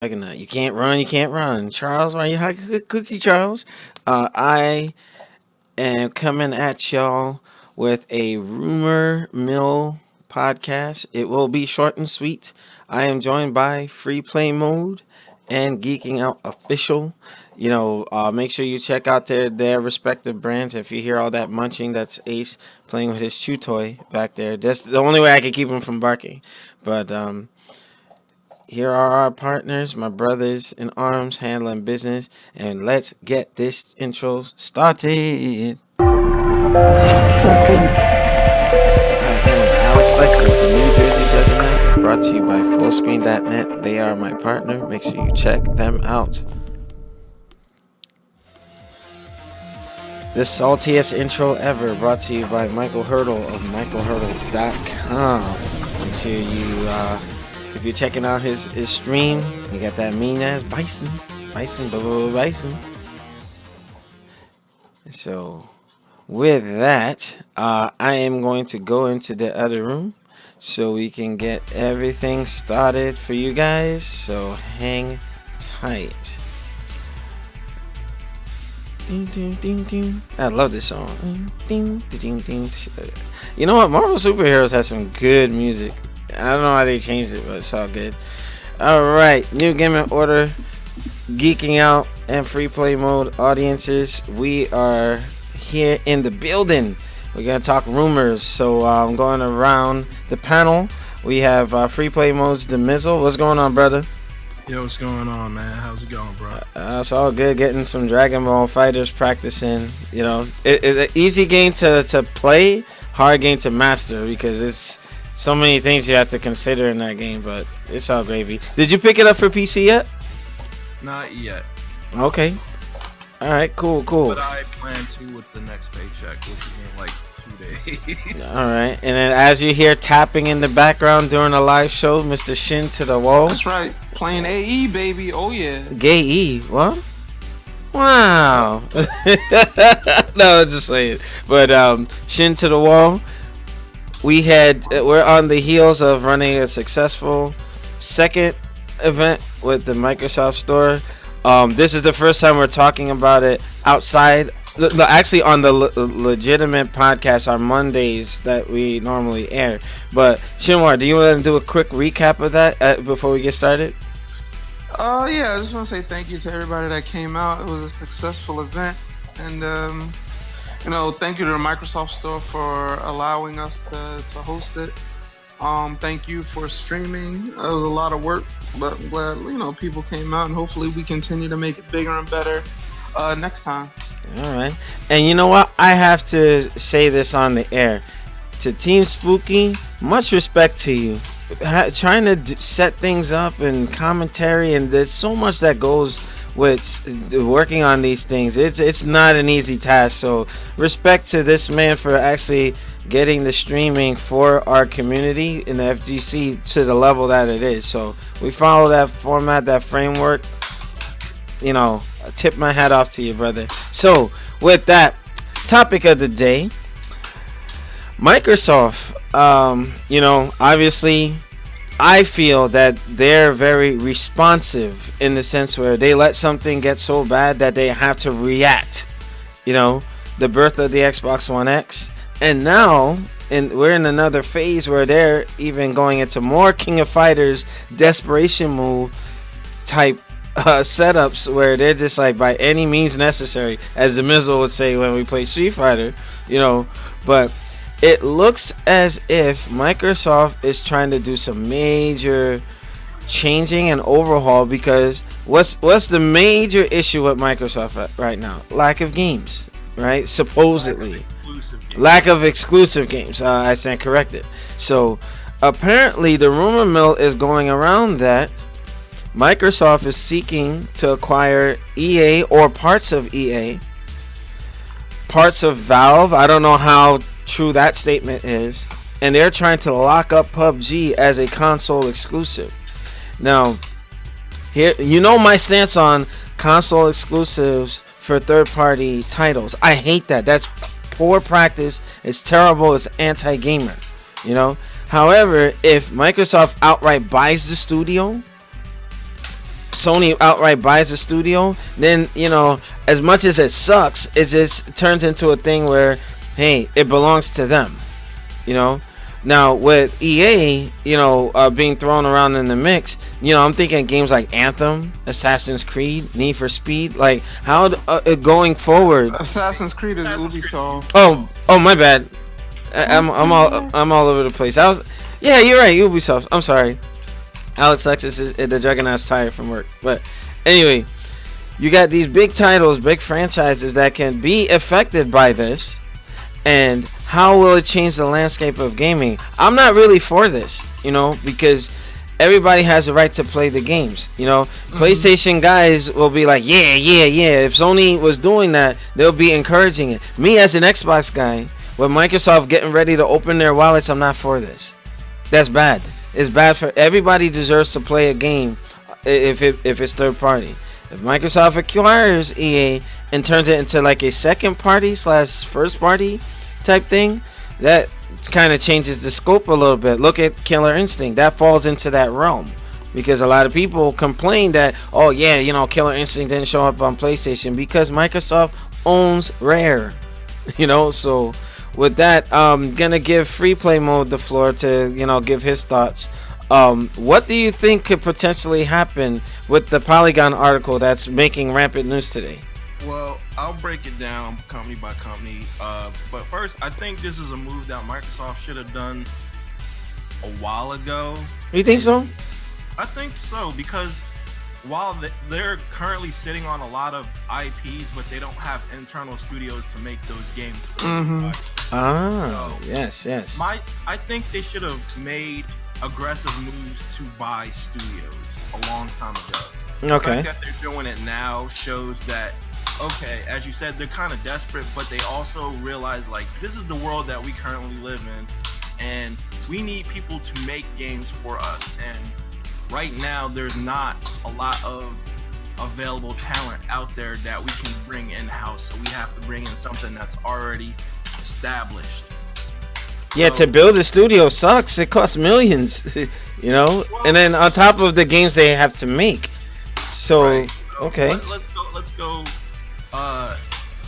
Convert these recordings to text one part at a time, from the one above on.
You can't run. You can't run. Charles, why you hide cookie, Charles? I am coming at y'all with a rumor mill podcast. It will be short and sweet. I am joined by Free Play Mode and Geeking Out Official. Make sure you check out their respective brands. If you hear all that munching, that's Ace playing with his chew toy back there. That's the only way I can keep him from barking. But here are our partners, my brothers in arms handling business, and let's get this intro started. I am Alex Lexus, the New Jersey Juggernaut, brought to you by Fullscreen.net. They are my partner. Make sure you check them out. The saltiest intro ever, brought to you by Michael Hurdle of michaelhurdle.com. Make sure if you're checking out his stream, you got that mean ass bison. So, with that, I am going to go into the other room so we can get everything started for you guys. So, hang tight. Ding, ding, ding, ding. I love this song. Ding, ding, ding, ding. You know what? Marvel Superheroes has some good music. I don't know how they changed it, but it's all good. Alright, New Game and Order, Geeking Out, and Free Play Mode audiences. We are here in the building. We're going to talk rumors. So I'm going around the panel. We have Free Play Mode's The Mizzle. What's going on, brother? Yo, what's going on, man? How's it going, bro? It's all good. Getting some Dragon Ball Fighters practicing. You know, it's an easy game to play, hard game to master because it's so many things you have to consider in that game, but it's all gravy. Did you pick it up for PC yet? Not yet. Okay. All right. Cool. But I plan to with the next paycheck, which is in like 2 days. All right. And then as you hear tapping in the background during a live show, Mr. Shin to the wall. That's right. Playing AE, baby. Oh, yeah. Gay E. What? Wow. No, just saying. But Shin to the wall. We're on the heels of running a successful second event with the Microsoft Store. This is the first time we're talking about it outside. Actually, on the legitimate podcast on Mondays that we normally air. But Shinwar, do you want to do a quick recap of that before we get started? Yeah, I just want to say thank you to everybody that came out. It was a successful event. And, thank you to the Microsoft Store for allowing us to host it. Thank you for streaming. It was a lot of work, but I'm glad, people came out, and hopefully we continue to make it bigger and better next time. All right. And you know what? I have to say this on the air. To Team Spooky, much respect to you. Trying to set things up and commentary, and there's so much that goes with working on these things. It's not an easy task. So respect to this man for actually getting the streaming for our community in the FGC to the level that it is. So we follow that format, that framework. I tip my hat off to you, brother. So with that, topic of the day, Microsoft. Obviously, I feel that they're very responsive in the sense where they let something get so bad that they have to react. The birth of the Xbox One X, and now we're in another phase where they're even going into more King of Fighters desperation move type setups where they're just like by any means necessary, as the Mizzle would say when we play Street Fighter. But it looks as if Microsoft is trying to do some major changing and overhaul, because what's the major issue with Microsoft right now? Lack of games, right? Supposedly. Lack of exclusive games. I stand corrected. So apparently the rumor mill is going around that Microsoft is seeking to acquire EA or parts of EA, parts of Valve. I don't know how true that statement is, and they're trying to lock up PUBG as a console exclusive. Now, here, my stance on console exclusives for third-party titles. I hate that. That's poor practice. It's terrible. It's anti-gamer. However, if Microsoft outright buys the studio, Sony outright buys a studio, then as much as it sucks, it just turns into a thing where, hey, it belongs to them. You know. Now with EA, being thrown around in the mix, I'm thinking games like Anthem, Assassin's Creed, Need for Speed. Like how going forward. Assassin's Creed is Ubisoft. Oh, my bad. I'm all over the place. Yeah, you're right. Ubisoft. I'm sorry. Alex Lexus is the Juggernaut's tired from work, but anyway, you got these big titles, big franchises that can be affected by this. And how will it change the landscape of gaming? I'm not really for this, because everybody has a right to play the games. PlayStation guys will be like, yeah. If Sony was doing that, they'll be encouraging it. Me as an Xbox guy, with Microsoft getting ready to open their wallets, I'm not for this. That's bad. It's bad for everybody. Deserves to play a game if it's third party. If Microsoft acquires EA and turns it into like a second party / first party type thing, that kind of changes the scope a little bit. Look at Killer Instinct. That falls into that realm because a lot of people complain that, oh yeah, Killer Instinct didn't show up on PlayStation because Microsoft owns Rare. So with that, I'm gonna give Free Play Mode the floor to give his thoughts. What do you think could potentially happen with the Polygon article that's making rampant news today? Well, I'll break it down company by company. But first, I think this is a move that Microsoft should have done a while ago. You think so? I think so, because while they're currently sitting on a lot of IPs, but they don't have internal studios to make those games. Mm-hmm. Yes. I think they should have made aggressive moves to buy studios a long time ago. Okay. The fact that they're doing it now shows that, okay, as you said, they're kind of desperate, but they also realize, like, this is the world that we currently live in, and we need people to make games for us. And right now, there's not a lot of available talent out there that we can bring in-house, so we have to bring in something that's already established. Yeah, to build a studio sucks. It costs millions, well, and then on top of the games they have to make. So, right. Okay. Let's go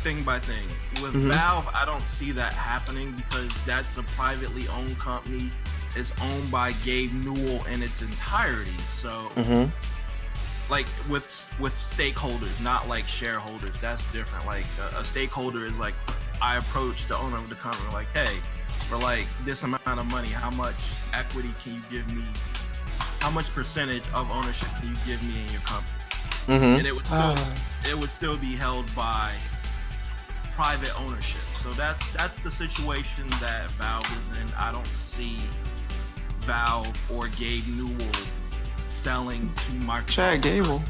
thing by thing. With Valve, I don't see that happening because that's a privately owned company. It's owned by Gabe Newell in its entirety. So, like with stakeholders, not like shareholders. That's different. Like a stakeholder is like, I approach the owner of the company like, hey, for like this amount of money, how much equity can you give me? How much percentage of ownership can you give me in your company? And it would still be held by private ownership. So that's the situation that Valve is in. I don't see Valve or Gabe Newell selling to Microsoft. Chad Gable.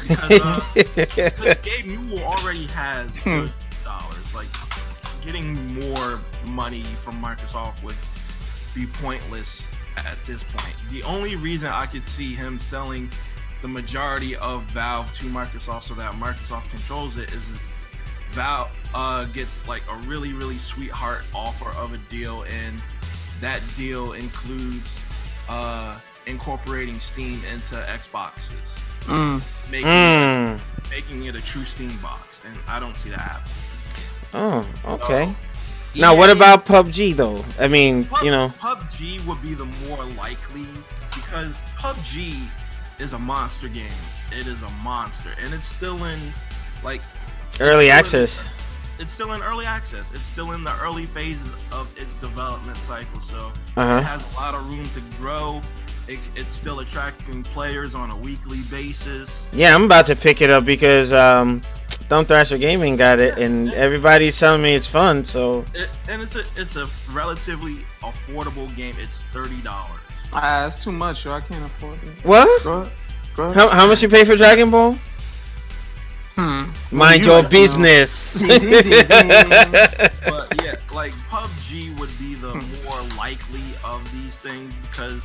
Because Gabe Newell already has good dollars. Like, getting more money from Microsoft would be pointless at this point. The only reason I could see him selling the majority of Valve to Microsoft so that Microsoft controls it is if Valve gets like a really, really sweetheart offer of a deal, and that deal includes incorporating Steam into Xboxes, making it a true Steam box, and I don't see that happening. Oh, okay. So, now, what about PUBG though? I mean, PUBG would be the more likely because PUBG is a monster game. It is a monster, and it's still in like early access. It's still in early access. It's still in the early phases of its development cycle, so it has a lot of room to grow. It's still attracting players on a weekly basis. Yeah, I'm about to pick it up because Thumb Thrasher Gaming got it, and everybody's telling me it's fun. So it's a relatively affordable game. It's $30. That's too much, yo. I can't afford it. What? Go ahead. How much you pay for Dragon Ball? Mind your business. But yeah, like PUBG would be the more likely of these things because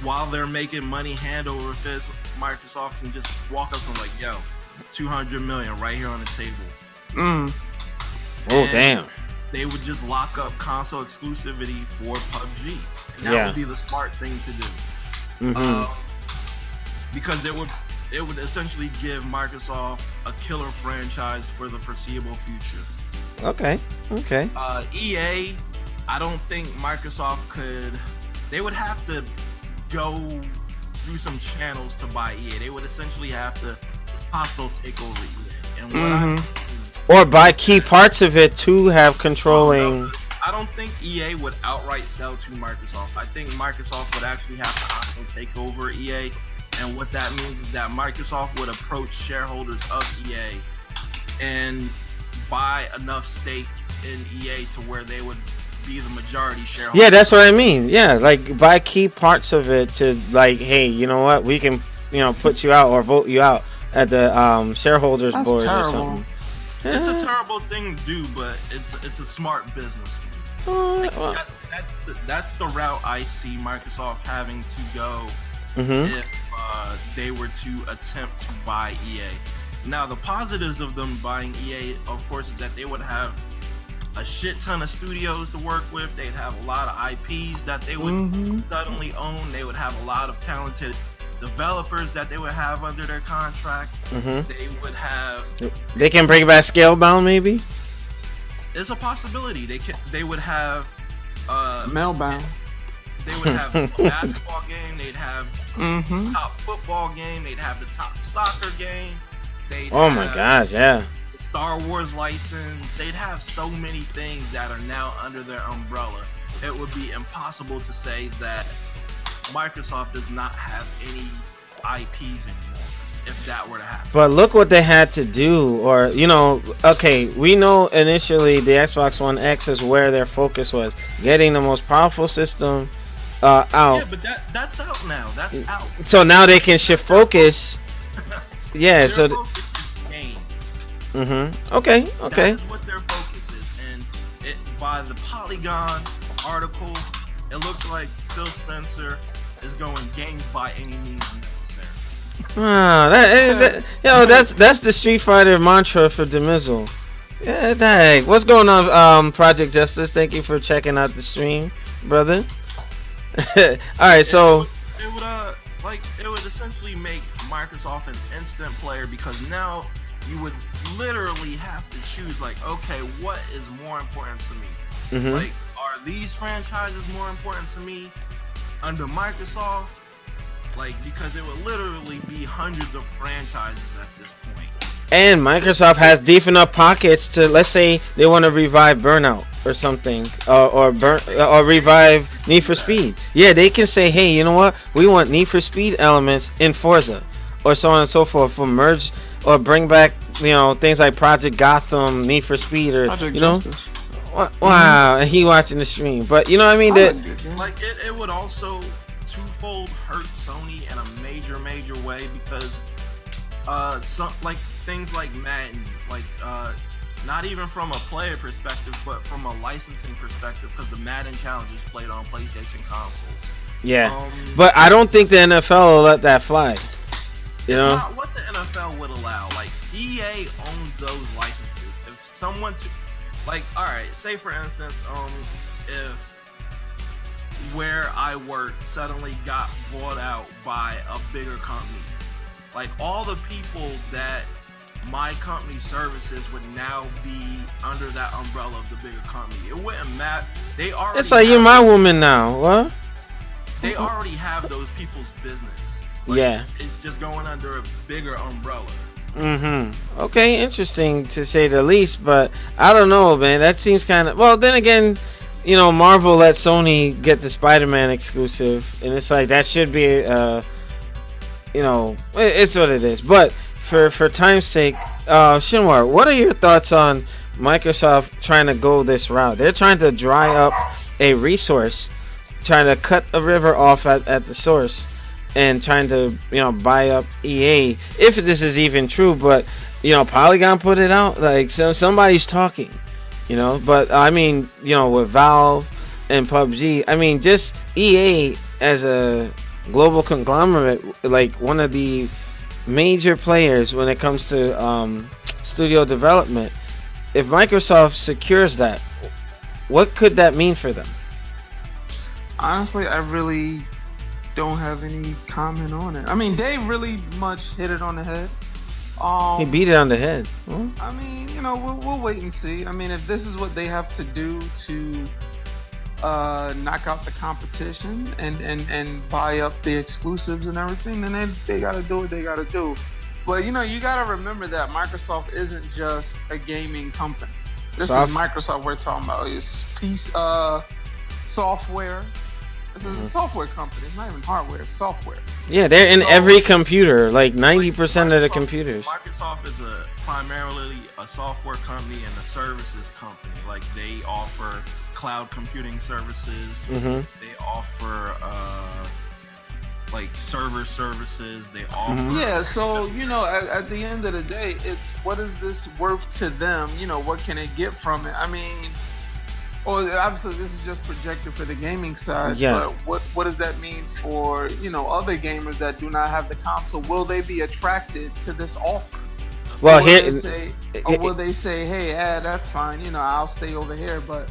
while they're making money hand over fist, Microsoft can just walk up and like, yo, 200 million right here on the table. Oh, damn. They would just lock up console exclusivity for PUBG. And that would be the smart thing to do. Because it it would essentially give Microsoft a killer franchise for the foreseeable future. Okay. EA, I don't think Microsoft could. They would have to go through some channels to buy EA. They would essentially have to hostile take over EA. And what or buy key parts of it to have controlling. I don't think EA would outright sell to Microsoft. I think Microsoft would actually have to hostile take over EA. And what that means is that Microsoft would approach shareholders of EA and buy enough stake in EA to where they would be the majority shareholder. Yeah, that's what I mean. Yeah, like buy key parts of it to like, hey, you know what? We can, put you out or vote you out at the shareholders That's board terrible. or something. It's a terrible thing to do, but it's a smart business. That's the route I see Microsoft having to go if they were to attempt to buy EA. Now, the positives of them buying EA, of course, is that they would have a shit ton of studios to work with. They'd have a lot of IPs that they would suddenly own. They would have a lot of talented developers that they would have under their contract. They would have. They can bring back Scalebound, maybe. It's a possibility. They would have. Mailbound. They would have a basketball game. They'd have the top football game. They'd have the top soccer game. Oh my gosh, yeah. The Star Wars license. They'd have so many things that are now under their umbrella. It would be impossible to say that Microsoft does not have any IPs anymore if that were to happen. But look what they had to do, or okay, we know initially the Xbox One X is where their focus was, getting the most powerful system out. Yeah, but that's out now. That's out. So now they can shift focus. Yeah, their so focus is games. Okay. That is what their focus is, and by the Polygon article, it looks like Phil Spencer is going games by any means necessary. That's the Street Fighter mantra for Demizzle. Yeah, dang. What's going on, Project Justice? Thank you for checking out the stream, brother. All right, so it would essentially make Microsoft an instant player, because now you would literally have to choose, like, okay, what is more important to me? Like, are these franchises more important to me under Microsoft? Like, because it would literally be hundreds of franchises at this point. And Microsoft has deep enough pockets to, let's say they want to revive Burnout or something, or revive Need for Speed. Yeah, they can say, hey, you know what? We want Need for Speed elements in Forza, or so on and so forth, for merge or bring back, things like Project Gotham, Need for Speed, or Project Justice. Wow, and he watching the stream, but you know what I mean? Like it would also twofold hurt Sony in a major way, because some like things like Madden, like not even from a player perspective, but from a licensing perspective, because the Madden Challenge is played on PlayStation consoles. Yeah, but I don't think the NFL will let that fly. You know, not what the NFL would allow. Like, EA owns those licenses. If someone all right, say for instance, if where I work suddenly got bought out by a bigger company, like, all the people that my company services would now be under that umbrella of the bigger company. It wouldn't matter. They already. It's like, you're my woman now. What? They already have those people's business. Like, yeah. It's just going under a bigger umbrella. Okay, interesting to say the least, but I don't know, man. That seems kind of, well, then again, Marvel let Sony get the Spider-Man exclusive, and it's like, that should be it's what it is. But for time's sake, Shinwar, what are your thoughts on Microsoft trying to go this route? They're trying to dry up a resource, trying to cut a river off at the source, and trying to buy up EA, if this is even true. But Polygon put it out, like, so somebody's talking, but I mean, with Valve and PUBG, I mean, just EA as a global conglomerate, like one of the major players when it comes to studio development. If Microsoft secures that, what could that mean for them? Honestly, I really don't have any comment on it. I mean, they really much hit it on the head. He beat it on the head. Huh? I mean, we'll wait and see. I mean, if this is what they have to do to knock out the competition and buy up the exclusives and everything, then they got to do what they got to do. But you got to remember that Microsoft isn't just a gaming company. This is Microsoft we're talking about. It's software. This is a software company. It's not even hardware. It's software. Yeah, they're in every computer. Like 90% of the computers. Microsoft is primarily a software company and a services company. Like they offer cloud computing services. They offer like server services. They offer So at the end of the day, it's what is this worth to them? What can it get from it? I mean, obviously this is just projected for the gaming side. Yeah. But what does that mean for other gamers that do not have the console? Will they be attracted to this offer? Well, will they say, hey, that's fine. I'll stay over here, but.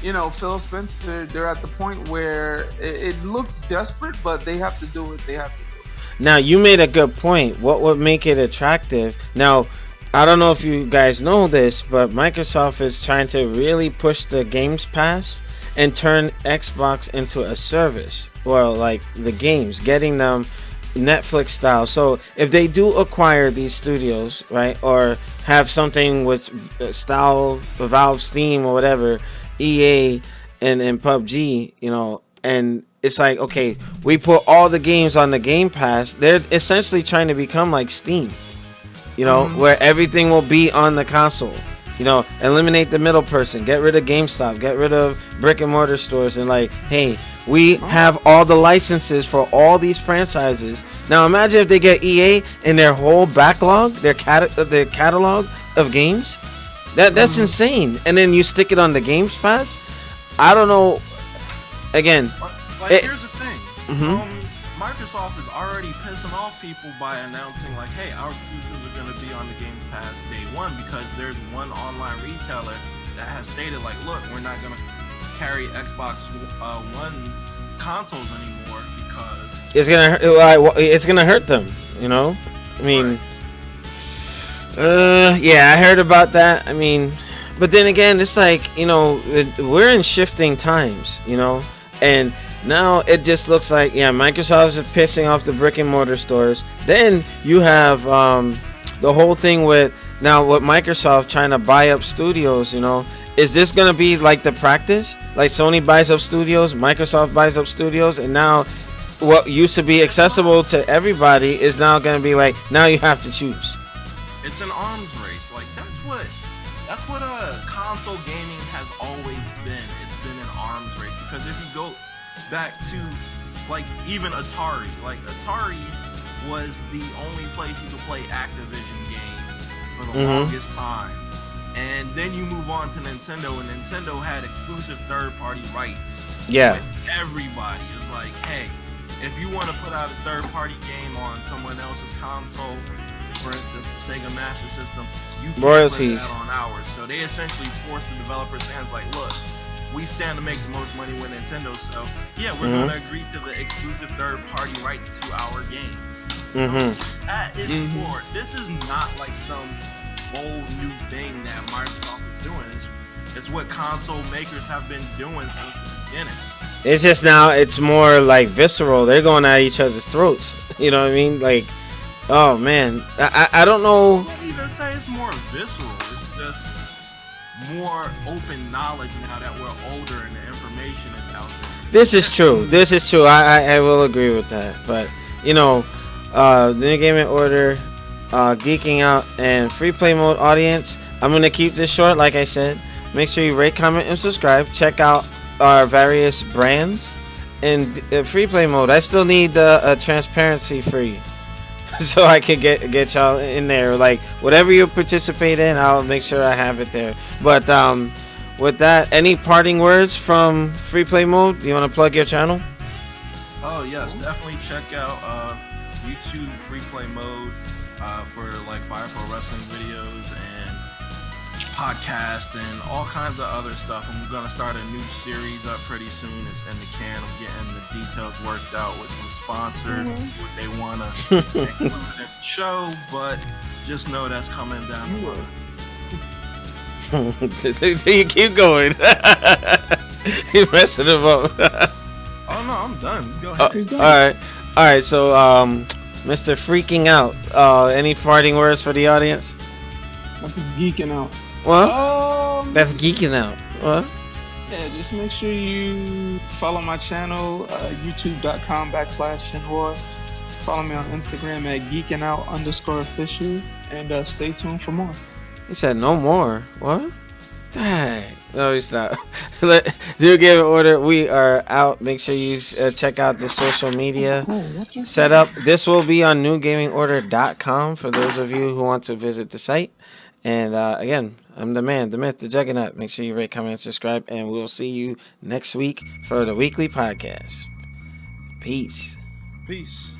Phil Spencer, they're at the point where it looks desperate, but they have to do what they have to do. Now, you made a good point. What would make it attractive? Now, I don't know if you guys know this, but Microsoft is trying to really push the Games Pass and turn Xbox into a service. Well, like the games, getting them Netflix style. So if they do acquire these studios, right, or have something with style Valve, Steam, or whatever, EA and PUBG, and it's like, okay, we put all the games on the Game Pass. They're essentially trying to become like Steam, where everything will be on the console. Eliminate the middle person, get rid of GameStop, get rid of brick and mortar stores, and like, hey, we have all the licenses for all these franchises. Now imagine if they get EA and their whole backlog, their catalog of games. That's insane. And then you stick it on the Games Pass. I don't know. Again, here's the thing. Microsoft is already pissing off people by announcing like, hey, our exclusives are going to be on the Games Pass day one, because there's one online retailer that has stated like, look, we're not going to carry Xbox One's consoles anymore because it's gonna hurt them. I mean. Right. Yeah, I heard about that. I mean, but then again, it's like, we're in shifting times, and now it just looks like, Microsoft is pissing off the brick and mortar stores. Then you have the whole thing with now what Microsoft trying to buy up studios, is this going to be like the practice? Like Sony buys up studios, Microsoft buys up studios, and now what used to be accessible to everybody is now going to be like, now you have to choose. It's an arms race. Like that's what console gaming has always been. It's been an arms race, because if you go back to like even Atari, like Atari was the only place you could play Activision games for the longest time. And then you move on to Nintendo, and Nintendo had exclusive third-party rights. Yeah. Everybody is like, hey, if you want to put out a third-party game on someone else's console, for instance, the Sega Master System, you can't royalties put that on ours. So they essentially force the developers' hands like, look, we stand to make the most money with Nintendo, so yeah, we're going to agree to the exclusive third-party rights to our games. At its core, this is not like some bold new thing that Microsoft is doing. It's what console makers have been doing since the beginning. It's just now it's more like visceral. They're going at each other's throats. You know what I mean? Like, oh man, I don't know. I wouldn't even say it's more visceral. It's just more open knowledge now that we're older and the information is out there. This is true. This is true. I will agree with that. But the New Gaming Order, Geeking Out, and Free Play Mode audience, I'm gonna keep this short. Like I said, make sure you rate, comment, and subscribe. Check out our various brands and Free Play Mode. I still need the transparency free. So I can get y'all in there. Like whatever you participate in, I'll make sure I have it there. But with that, any parting words from Free Play Mode? You want to plug your channel? Oh yes, definitely check out YouTube Free Play Mode for like Fire Pro Wrestling videos, and podcast and all kinds of other stuff. I'm gonna start a new series up pretty soon. It's in the can. I'm getting the details worked out with some sponsors, to see what they wanna include in the show. But just know that's coming down the line. You keep going. You're messing him up. Oh no, I'm done. Go ahead. All right. So, Mr. Freaking Out. Any farting words for the audience? That's geeking out. What? That's geeking out. What? Yeah, just make sure you follow my channel, youtube.com/Shinwar. Follow me on Instagram at geekingout_official, and stay tuned for more. He said no more. What? Dang. No, he's not. Do give an order. We are out. Make sure you check out the social media setup. This will be on newgamingorder.com for those of you who want to visit the site. And again, I'm the man, the myth, the juggernaut. Make sure you rate, comment, and subscribe. And we'll see you next week for the weekly podcast. Peace. Peace.